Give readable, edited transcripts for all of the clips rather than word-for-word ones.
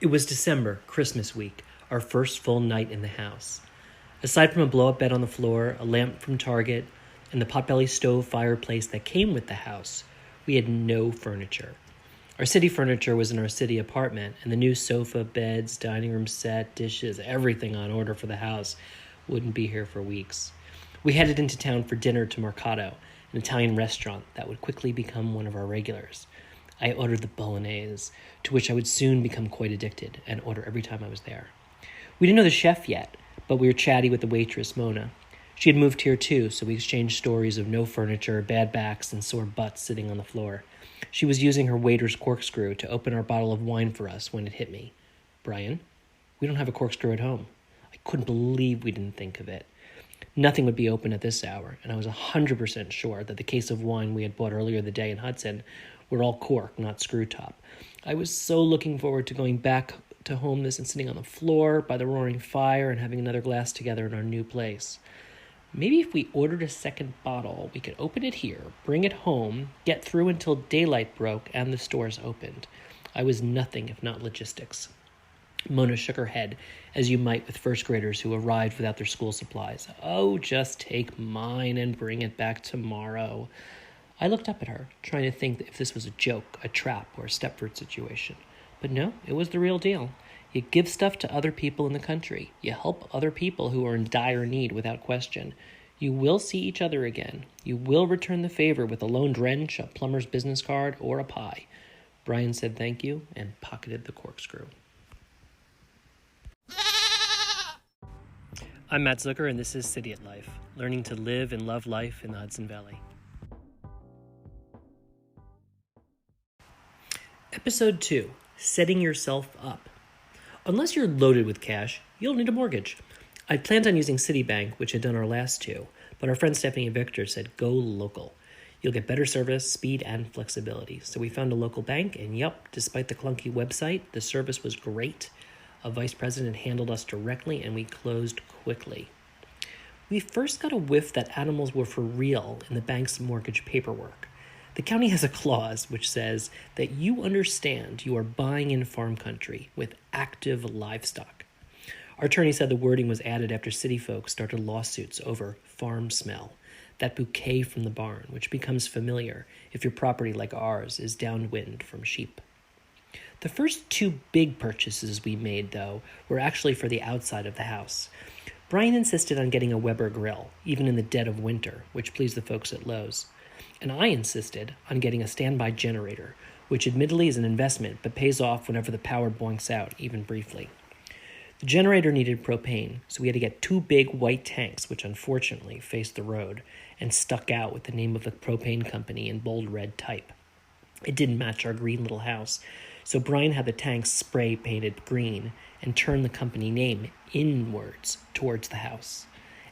It was December, Christmas week, our first full night in the house. Aside from a blow-up bed on the floor, a lamp from Target, and the potbelly stove fireplace that came with the house, we had no furniture. Our city furniture was in our city apartment, and the new sofa, beds, dining room set, dishes, everything on order for the house wouldn't be here for weeks. We headed into town for dinner to Mercato, an Italian restaurant that would quickly become one of our regulars. I ordered the bolognese, to which I would soon become quite addicted and order every time I was there. We didn't know the chef yet, but we were chatty with the waitress, Mona. She had moved here too, so we exchanged stories of no furniture, bad backs, and sore butts sitting on the floor. She was using her waiter's corkscrew to open our bottle of wine for us when it hit me. Brian, we don't have a corkscrew at home. I couldn't believe we didn't think of it. Nothing would be open at this hour, and I was 100% sure that the case of wine we had bought earlier the day in Hudson were all cork, not screw top. I was so looking forward to going back to home this and sitting on the floor by the roaring fire and having another glass together in our new place. Maybe if we ordered a second bottle, we could open it here, bring it home, get through until daylight broke and the stores opened. I was nothing if not logistics. Mona shook her head, as you might with first graders who arrived without their school supplies. Oh, just take mine and bring it back tomorrow. I looked up at her, trying to think if this was a joke, a trap, or a Stepford situation. But no, it was the real deal. You give stuff to other people in the country. You help other people who are in dire need without question. You will see each other again. You will return the favor with a loaned wrench, a plumber's business card, or a pie. Brian said thank you and pocketed the corkscrew. I'm Matt Zucker, and this is Cidiot Life, learning to live and love life in the Hudson Valley. Episode 2, Setting Yourself Up. Unless you're loaded with cash, you'll need a mortgage. I'd planned on using Citibank, which had done our last two, but our friends Stephanie and Victor said, go local. You'll get better service, speed, and flexibility. So we found a local bank, and yup, despite the clunky website, the service was great. A vice president handled us directly, and we closed quickly. We first got a whiff that animals were for real in the bank's mortgage paperwork. The county has a clause which says that you understand you are buying in farm country with active livestock. Our attorney said the wording was added after city folks started lawsuits over farm smell, that bouquet from the barn, which becomes familiar if your property, like ours, is downwind from sheep. The first two big purchases we made, though, were actually for the outside of the house. Brian insisted on getting a Weber grill, even in the dead of winter, which pleased the folks at Lowe's. And I insisted on getting a standby generator, which admittedly is an investment, but pays off whenever the power boinks out, even briefly. The generator needed propane, so we had to get two big white tanks, which unfortunately faced the road and stuck out with the name of the propane company in bold red type. It didn't match our green little house, so Brian had the tanks spray painted green and turned the company name inwards towards the house.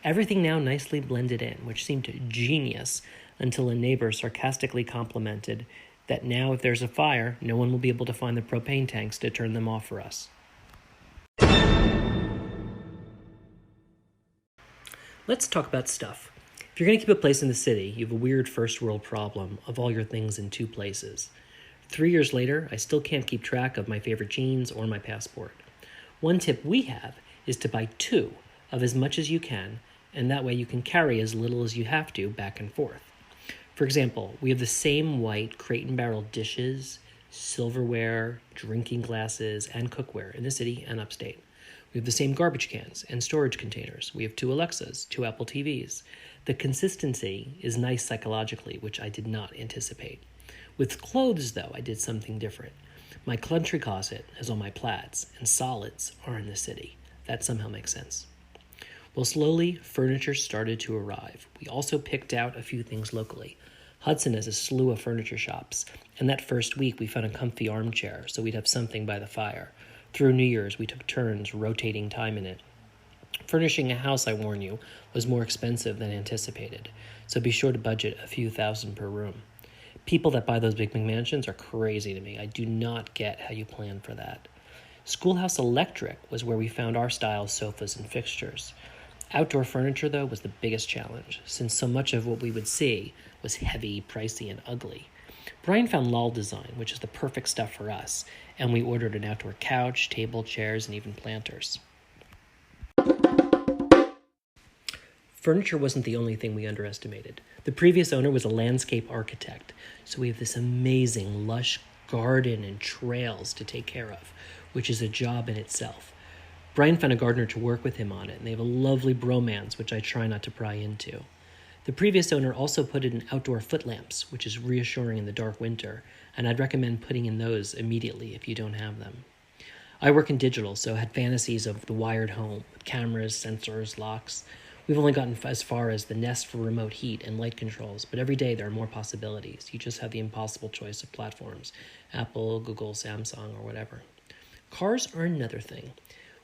Everything now nicely blended in, which seemed genius until a neighbor sarcastically complimented that now if there's a fire, no one will be able to find the propane tanks to turn them off for us. Let's talk about stuff. If you're going to keep a place in the city, you have a weird first world problem of all your things in two places. 3 years later, I still can't keep track of my favorite jeans or my passport. One tip we have is to buy two of as much as you can, and that way you can carry as little as you have to back and forth. For example, we have the same white Crate and Barrel dishes, silverware, drinking glasses, and cookware in the city and upstate. We have the same garbage cans and storage containers. We have two Alexas, two Apple TVs. The consistency is nice psychologically, which I did not anticipate. With clothes, though, I did something different. My country closet has all my plaids, and solids are in the city. That somehow makes sense. Well, slowly, furniture started to arrive. We also picked out a few things locally. Hudson has a slew of furniture shops, and that first week we found a comfy armchair so we'd have something by the fire. Through New Year's, we took turns rotating time in it. Furnishing a house, I warn you, was more expensive than anticipated, so be sure to budget a few thousand per room. People that buy those big McMansions are crazy to me. I do not get how you plan for that. Schoolhouse Electric was where we found our style sofas and fixtures. Outdoor furniture, though, was the biggest challenge, since so much of what we would see was heavy, pricey, and ugly. Brian found Lal Design, which is the perfect stuff for us, and we ordered an outdoor couch, table, chairs, and even planters. Furniture wasn't the only thing we underestimated. The previous owner was a landscape architect, so we have this amazing, lush garden and trails to take care of, which is a job in itself. Brian found a gardener to work with him on it, and they have a lovely bromance, which I try not to pry into. The previous owner also put in outdoor foot lamps, which is reassuring in the dark winter, and I'd recommend putting in those immediately if you don't have them. I work in digital, so I had fantasies of the wired home, with cameras, sensors, locks. We've only gotten as far as the Nest for remote heat and light controls, but every day there are more possibilities. You just have the impossible choice of platforms, Apple, Google, Samsung, or whatever. Cars are another thing.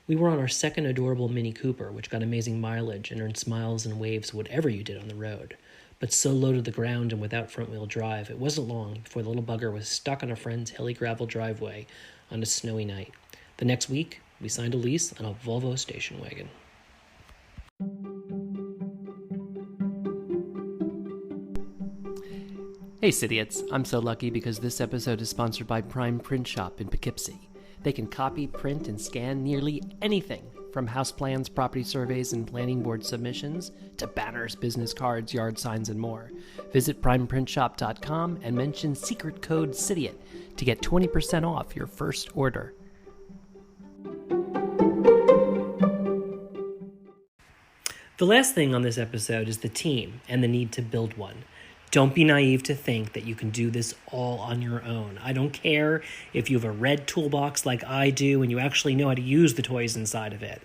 We were on our second adorable Mini Cooper, which got amazing mileage and earned smiles and waves whatever you did on the road. But so low to the ground and without front-wheel drive, it wasn't long before the little bugger was stuck on a friend's hilly gravel driveway on a snowy night. The next week, we signed a lease on a Volvo station wagon. Hey Cidiots, I'm so lucky because this episode is sponsored by Prime Print Shop in Poughkeepsie. They can copy, print, and scan nearly anything, from house plans, property surveys, and planning board submissions, to banners, business cards, yard signs, and more. Visit primeprintshop.com and mention secret code CIDIOT to get 20% off your first order. The last thing on this episode is the team and the need to build one. Don't be naive to think that you can do this all on your own. I don't care if you have a red toolbox like I do and you actually know how to use the toys inside of it.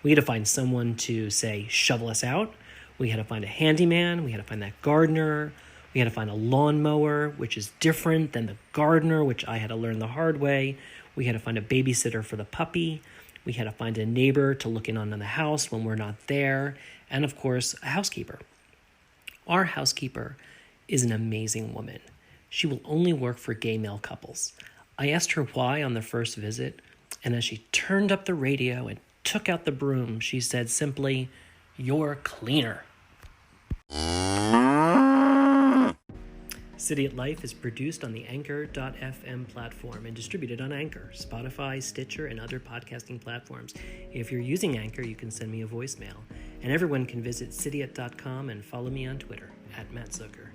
We had to find someone to, say, shovel us out. We had to find a handyman. We had to find that gardener. We had to find a lawnmower, which is different than the gardener, which I had to learn the hard way. We had to find a babysitter for the puppy. We had to find a neighbor to look in on the house when we're not there. And, of course, a housekeeper. Our housekeeper is an amazing woman. She will only work for gay male couples. I asked her why on the first visit, and as she turned up the radio and took out the broom, she said simply, "You're cleaner." Cidiot Life is produced on the Anchor.fm platform and distributed on Anchor, Spotify, Stitcher, and other podcasting platforms. If you're using Anchor, you can send me a voicemail. And everyone can visit Cidiot.com and follow me on Twitter, @MattZucker.